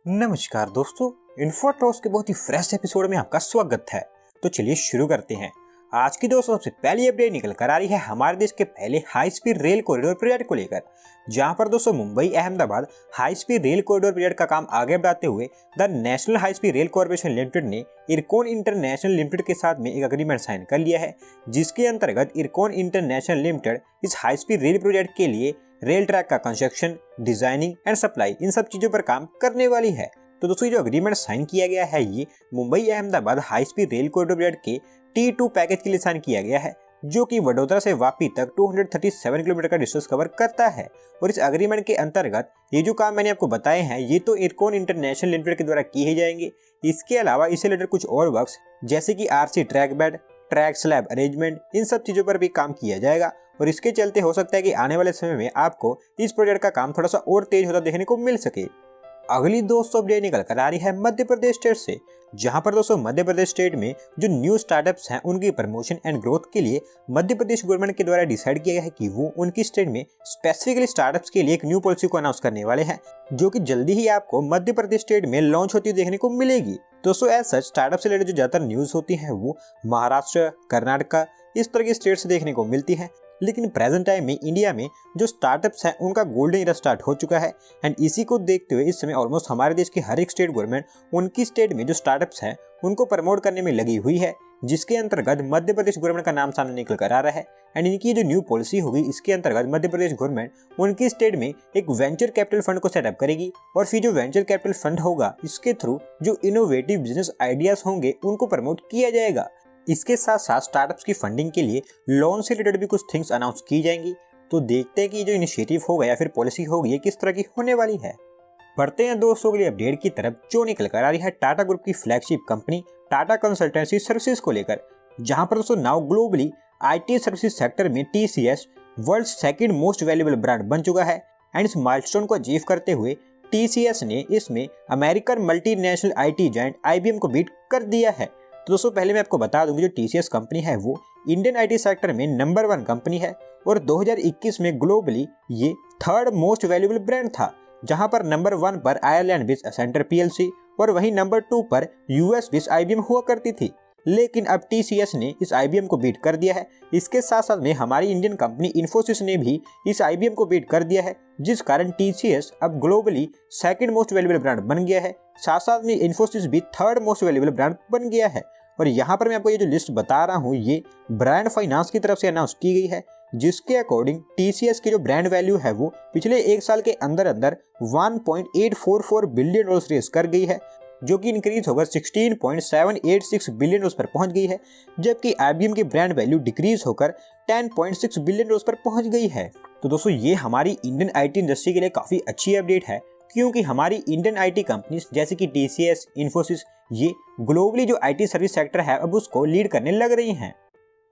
नमस्कार दोस्तों, इन्फोटॉक्स के बहुत ही फ्रेश एपिसोड में आपका स्वागत है। तो चलिए शुरू करते हैं। आज की दोस्तों सबसे पहली अपडेट निकल कर आ रही है हमारे देश के पहले high speed rail corridor project को लेकर, जहां पर दोस्तों Mumbai Ahmedabad high speed rail corridor project का काम आगे बढ़ाते हुए the national high speed rail corporation limited ने इरकॉन इंटरनेशनल लिमिटेड के साथ में एक एग्रीमेंट साइन कर लिया है, जिसके अंतर्गत इरकॉन इंटरनेशनल लिमिटेड इस हाई स्पीड रेल प्रोजेक्ट के लिए रेल ट्रैक का construction, designing and supply in सब चीजों पर काम करने वाली है। तो दोस्तों जो एग्रीमेंट साइन किया गया है ये Mumbai Ahmedabad high speed rail corridor project के T2 पैकेज के लिए साइन किया गया है, जो कि वडोदरा से वापी तक 237 किलोमीटर का डिस्टेंस कवर करता है। और इस एग्रीमेंट के अंतर्गत ये जो काम मैंने आपको बताए हैं ये तो इरकॉन इंटरनेशनल लिमिटेड के द्वारा किए जाएंगे। इसके अलावा इससे रिलेटेड कुछ और वर्क्स जैसे कि RC track bed, track slab arrangement, इन सब चीजों पर भी काम किया जाएगा। और इसके चलते हो सकता है कि आने वाले समय में आपको इस प्रोजेक्ट का काम थोड़ा सा और तेज होता देखने को मिल सके। अगली दोस्तों अपडेट निकल कर आ रही है मध्य प्रदेश स्टेट से, जहां पर दोस्तों मध्य प्रदेश स्टेट में जो न्यू स्टार्टअप्स हैं उनकी प्रमोशन एंड ग्रोथ के लिए मध्य प्रदेश गवर्नमेंट के द्वारा डिसाइड किया गया है कि वो उनकी स्टेट में स्पेसिफिकली स्टार्टअप्स के लिए एक न्यू पॉलिसी को अनाउंस करने वाले हैं, जो कि जल्दी ही आपको मध्य प्रदेश स्टेट में लॉन्च होती देखने को मिलेगी। दोस्तों एज सच स्टार्टअप से रिलेटेड जो ज्यादातर न्यूज होती है वो महाराष्ट्र, कर्नाटका इस तरह की स्टेट से देखने को मिलती है, लेकिन प्रेजेंट टाइम में इंडिया में जो स्टार्टअप्स हैं उनका गोल्डन ईरा स्टार्ट हो चुका है। एंड इसी को देखते हुए इस समय ऑलमोस्ट हमारे देश की हर एक स्टेट गवर्नमेंट उनकी स्टेट में जो स्टार्टअप्स हैं उनको प्रमोट करने में लगी हुई है, जिसके अंतर्गत मध्य प्रदेश गवर्नमेंट का नाम सामने निकल कर आ रहा है। एंड इनकी जो न्यू पॉलिसी होगी इसके अंतर्गत मध्य प्रदेश गवर्नमेंट उनकी स्टेट में एक वेंचर कैपिटल फंड को सेटअप करेगी, और फिर जो वेंचर कैपिटल फंड होगा इसके थ्रू जो इनोवेटिव बिजनेस आइडियाज होंगे उनको प्रमोट किया जाएगा। इसके साथ साथ स्टार्टअप्स की फंडिंग के लिए लोन से रिलेटेड भी कुछ थिंग्स अनाउंस की जाएंगी। तो देखते हैं कि जो इनिशिएटिव होगा या फिर पॉलिसी होगी ये किस तरह की होने वाली है। बढ़ते हैं दोस्तों अगली अपडेट की तरफ, जो निकल कर आ रही है टाटा ग्रुप की flagship company Tata consultancy services को लेकर, जहां पर दोस्तों now globally IT services sector में TCS world second most valuable brand बन चुका है। एंड इस माइलस्टोन को अचीव करते हुए TCS ने इसमें American multinational IT giant IBM को बीट कर दिया है। तो दोस्तों पहले मैं आपको बता दूं कि जो TCS कंपनी है वो इंडियन IT सेक्टर में नंबर 1 कंपनी है, और 2021 में ग्लोबली ये थर्ड मोस्ट वैल्यूएबल ब्रांड था, जहां पर नंबर 1 पर आयरलैंड बेस्ड एसेंटर PLC और वहीं नंबर 2 पर US बेस्ड IBM हुआ करती थी। लेकिन अब TCS ने इस IBM को बीट कर दिया है। इसके साथ साथ में हमारी इंडियन कंपनी इन्फोसिस ने भी इस IBM को बीट कर दिया है, जिस कारण TCS अब globally second most valuable brand बन गया है। साथ साथ में इन्फोसिस भी थर्ड मोस्ट वैल्यूएबल ब्रांड बन गया है। और यहाँ पर मैं आपको ये जो लिस्ट बता रहा हूँ ये ब्रांड फाइनेंस की तरफ से अनाउंस की गई है, जिसके अकॉर्डिंग TCS की जो ब्रांड वैल्यू है वो पिछले एक साल के अंदर अंदर 1.844 बिलियन डॉलर रेस कर गई है, जो कि इंक्रीज होकर 16.786 बिलियन डॉलर पर पहुंच गई है, जबकि IBM की ब्रांड वैल्यू डिक्रीज होकर 10.6 बिलियन डॉलर पर पहुंच गई है। तो दोस्तों ये हमारी इंडियन IT इंडस्ट्री के लिए काफी अच्छी अपडेट है, क्योंकि हमारी इंडियन IT कंपनीज जैसे कि TCS, इन्फोसिस ये ग्लोबली जो IT सर्विस सेक्टर है अब उसको लीड करने लग रही हैं।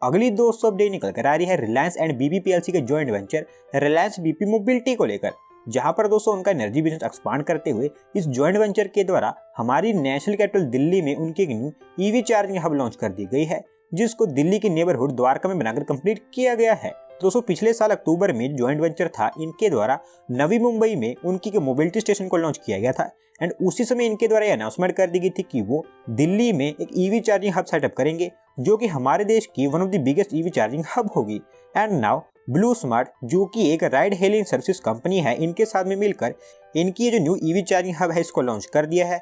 अगली दोस्तों अपडेट निकल कर आ रही है रिलायंस एंड BP PLC के joint venture Reliance BP mobility को लेकर, जहां पर दोस्तों उनका एनर्जी बिजनेस एक्सपांड करते हुए इस जॉइंट वेंचर के द्वारा हमारी नेशनल कैपिटल दिल्ली में उनकी एक new EV charging hub launch कर दी गई है, जिसको दिल्ली की नेबरहुड द्वारका में बनाकर कंप्लीट किया गया है। दोस्तों पिछले साल अक्टूबर में जॉइंट वेंचर था इनके द्वारा नवी मुंबई में उनकी मोबिलिटी स्टेशन को लॉन्च किया गया था। एंड उसी समय इनके द्वारा ये अनाउंसमेंट कर दी गई थी कि वो दिल्ली में एक EV चार्जिंग हब सेटअप करेंगे, जो कि हमारे देश की one of the biggest EV charging hub होगी। एंड नाउ ब्लू स्मार्ट जो कि एक राइड हेलिंग सर्विस कंपनी है, इनके साथ में मिलकर इनकी ये जो न्यू EV चार्जिंग हब है इसको लॉन्च कर दिया है।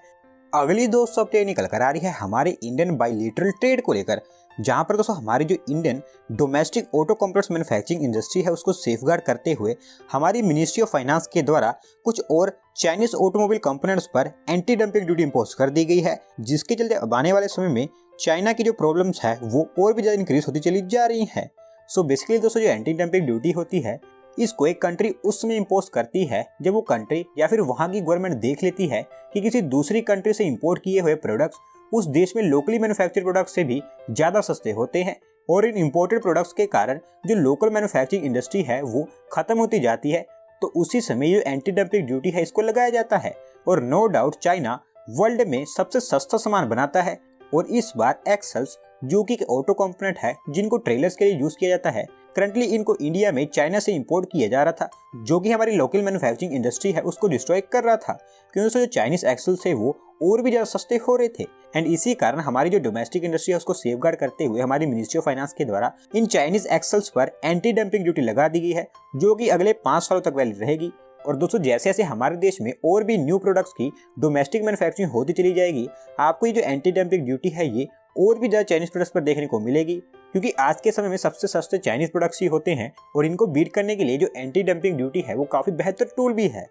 अगली दोस्तों अपडेट निकल कर आ रही है हमारे इंडियन बायलैटरल ट्रेड को लेकर, जहां पर दोस्तों हमारी जो Indian domestic auto components manufacturing industry है उसको सेफगार्ड करते हुए हमारी मिनिस्ट्री ऑफ फाइनेंस के द्वारा कुछ और चाइनीज ऑटोमोबाइल कंपोनेंट्स पर एंटी डंपिंग ड्यूटी इंपोज कर दी गई है, जिसके चलते अब आने वाले समय में चाइना की जो प्रॉब्लम्स है वो और भी ज्यादा इंक्रीज होती चली जा रही है। सो बेसिकली दोस्तों जो एंटी डंपिंग ड्यूटी होती है इसको एक कंट्री उस समय इम्पोज करती है जब वो कंट्री या फिर वहां की गवर्नमेंट देख लेती है कि किसी दूसरी कंट्री से इंपोर्ट किए हुए प्रोडक्ट्स उस देश में लोकली मैन्युफैक्चर्ड प्रोडक्ट्स से भी ज्यादा सस्ते होते हैं, और इन इंपोर्टेड प्रोडक्ट्स के कारण जो लोकल मैन्युफैक्चरिंग इंडस्ट्री है वो खत्म होती जाती है। तो उसी समय जो एंटी डंपिंग ड्यूटी है इसको लगाया जाता है, और नो डाउट चाइना वर्ल्ड में सबसे सस्ता सामान बनाता है। और इस बार एक्सेल्स जो कि ऑटो कंपोनेंट है जिनको ट्रेलर्स के लिए यूज किया जाता है करंटली इनको इंडिया में चाइना से इंपोर्ट किया जा रहा था, जो कि हमारी लोकल मैन्युफैक्चरिंग इंडस्ट्री है उसको डिस्ट्रॉय कर रहा था, क्योंकि दोस्तों जो चाइनीज एक्सेल्स थे वो और भी ज़्यादा सस्ते हो रहे थे। एंड इसी कारण हमारी जो डोमेस्टिक इंडस्ट्री है उसको सेफगार्ड करते हुए हमारी मिनिस्ट्री ऑफ फाइनेंस के द्वारा इन चाइनीज एक्सेल्स पर एंटी डंपिंग ड्यूटी लगा दी गई है, जो कि अगले 5 सालों तक वैलिड रहेगी। और दोस्तों जैसे जैसे हमारे देश में और भी न्यू प्रोडक्ट्स की डोमेस्टिक मैन्युफैक्चरिंग होती चली जाएगी, आपको ये जो एंटी डंपिंग ड्यूटी है ये और भी ज़्यादा चाइनीज प्रोडक्ट्स पर देखने को मिलेगी, क्योंकि आज के समय में सबसे सस्ते चाइनीज प्रोडक्ट्स ही होते हैं और इनको बीट करने के लिए जो एंटी डंपिंग ड्यूटी है वो काफ़ी बेहतर टूल भी है।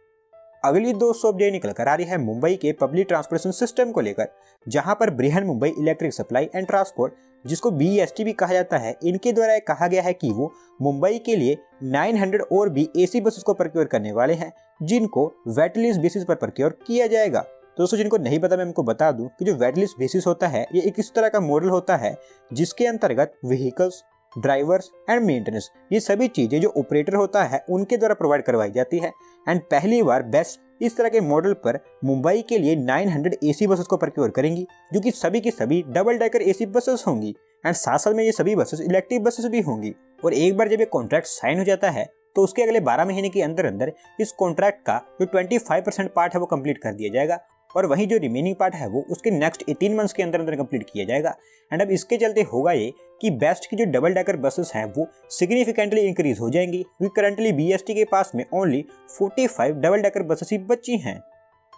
अगली दोस्तों अपडेट निकल कर आ रही है मुंबई के पब्लिक ट्रांसपोर्टेशन सिस्टम को लेकर, जहां पर Brihan Mumbai electric supply and transport, जिसको BEST भी कहा जाता है, इनके द्वारा कहा गया है कि वो मुंबई के लिए 900 और भी AC बसेस को प्रोक्योर करने वाले हैं, जिनको वेट लीज बेसिस पर प्रोक्योर किया जाएगा। दोस्तों जिनको नहीं पता मैं उनको बता दूं कि जो वेट लीज बेसिस होता है ये एक इस तरह का मॉडल होता है जिसके अंतर्गत व्हीकल्स, ड्राइवर्स एंड मेंटेनेंस, ये सभी चीजें जो ऑपरेटर होता है उनके द्वारा प्रोवाइड करवाई जाती है। एंड पहली बार बेस्ट इस तरह के मॉडल पर मुंबई के लिए 900 AC बसेस को प्रोक्योर करेंगी, जो कि सभी की सभी डबल डेकर AC बसेस होंगी। एंड साथ साथ में ये सभी बसेस इलेक्ट्रिक बसेस भी होंगी। और एक बार जब ये कॉन्ट्रैक्ट साइन हो जाता है तो उसके अगले 12 महीने के अंदर अंदर इस कॉन्ट्रैक्ट का जो 25% पार्ट है वो कंप्लीट कर दिया जाएगा, और वहीं जो रिमेनिंग पार्ट है वो उसके नेक्स्ट 18 मंथ्स के अंदर अंदर कंप्लीट किया जाएगा। एंड अब इसके चलते होगा ये कि बेस्ट की जो डबल डेकर बसेस हैं वो सिग्निफिकेंटली इंक्रीज हो जाएंगी, क्योंकि करंटली BEST के पास में ओनली 45 डबल डेकर बसेस ही बची हैं।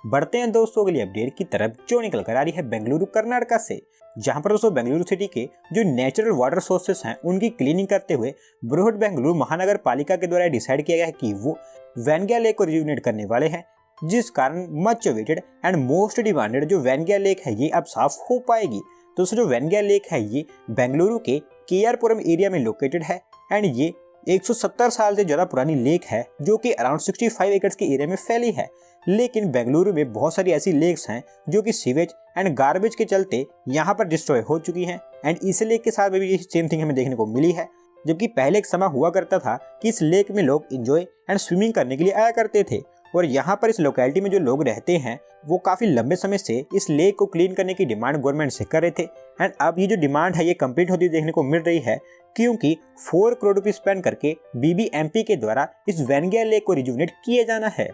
बढ़ते हैं दोस्तों अगली अपडेट की तरफ, जो निकल कर आ रही है बेंगलुरु कर्नाटका से, जहां पर दोस्तों बेंगलुरु सिटी के जो नेचुरल वाटर सोर्सेस हैं उनकी क्लीनिंग करते हुए बृहट बेंगलुरु महानगर पालिका के द्वारा डिसाइड किया गया है कि वो वेनगया लेक को रिजुविनेट करने वाले हैं, जिस कारण much awaited and most demanded जो वेनगया लेक है ये अब साफ हो पाएगी। दोस्तों जो वेनगया लेक है ये बेंगलुरु के KR पुरम एरिया में लोकेटेड है एंड ये 170 साल से ज़्यादा पुरानी लेक है, जो कि अराउंड 65 एकड़ के एरिया में फैली है। लेकिन बेंगलुरु में बहुत सारी ऐसी लेक्स हैं जो कि सीवेज एंड गार्बेज के चलते यहाँ पर डिस्ट्रॉय हो चुकी हैं। एंड इस लेक के साथ में भी सेम थिंग हमें देखने को मिली है, जबकि पहले एक समय हुआ करता था कि इस लेक में लोग एंजॉय एंड स्विमिंग करने के लिए आया करते थे, और यहाँ पर इस लोकेलिटी में जो लोग रहते हैं वो काफ़ी लंबे समय से इस लेक को क्लीन करने की डिमांड गवर्नमेंट से कर रहे थे। एंड अब ये जो डिमांड है ये कंप्लीट होती देखने को मिल रही है, क्योंकि 4 करोड़ रुपये स्पेंड करके BBMP के द्वारा इस वेनगया लेक को रिजुविनेट किया जाना है।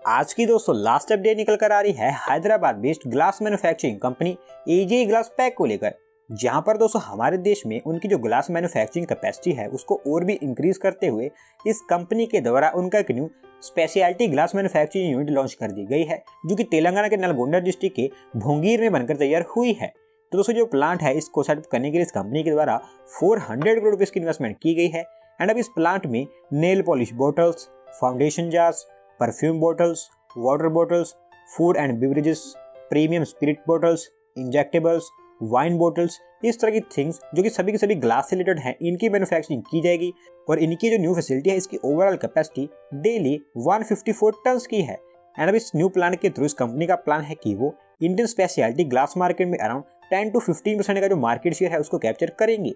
आज की दोस्तों लास्ट अपडेट निकल कर आ रही है Hyderabad based glass manufacturing company AJ glass pack को लेकर, जहां पर दोस्तों हमारे देश में उनकी जो ग्लास मैन्युफैक्चरिंग कैपेसिटी है उसको और भी इंक्रीज करते हुए इस कंपनी के द्वारा उनका एक new speciality glass manufacturing unit launch कर दी गई है, जो कि तेलंगाना के नलगोंडा डिस्ट्रिक्ट के भोंगीर में बनकर तैयार हुई है। तो दोस्तों जो प्लांट है इसको सेटअप करने के लिए इस कंपनी के द्वारा 400 करोड़ रुपये की इन्वेस्टमेंट की गई है। एंड अब इस प्लांट में nail polish bottles, foundation jars, perfume bottles, water bottles, food and beverages, premium spirit bottles, injectables, wine bottles, इस तरह की थिंग्स जो कि सभी के सभी ग्लास से रिलेटेड हैं, इनकी मैन्युफैक्चरिंग की जाएगी। और इनकी जो न्यू फैसिलिटी है इसकी ओवरऑल कैपेसिटी डेली 154 टन्स की है। एंड अब इस न्यू प्लांट के थ्रू इस कंपनी का प्लान है कि वो इंडियन स्पेशलिटी ग्लास मार्केट में अराउंड 10 to 15% का जो मार्केट शेयर है उसको कैप्चर करेंगे।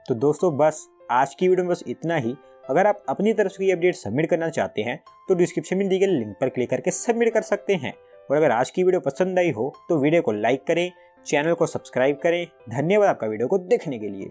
तो दोस्तों बस आज की वीडियो में बस इतना ही। अगर आप अपनी तरफ से ये अपडेट सबमिट करना चाहते हैं तो डिस्क्रिप्शन में दी गई लिंक पर क्लिक करके सबमिट कर सकते हैं। और अगर आज की वीडियो पसंद आई हो तो वीडियो को लाइक करें, चैनल को सब्सक्राइब करें। धन्यवाद आपका वीडियो को देखने के लिए।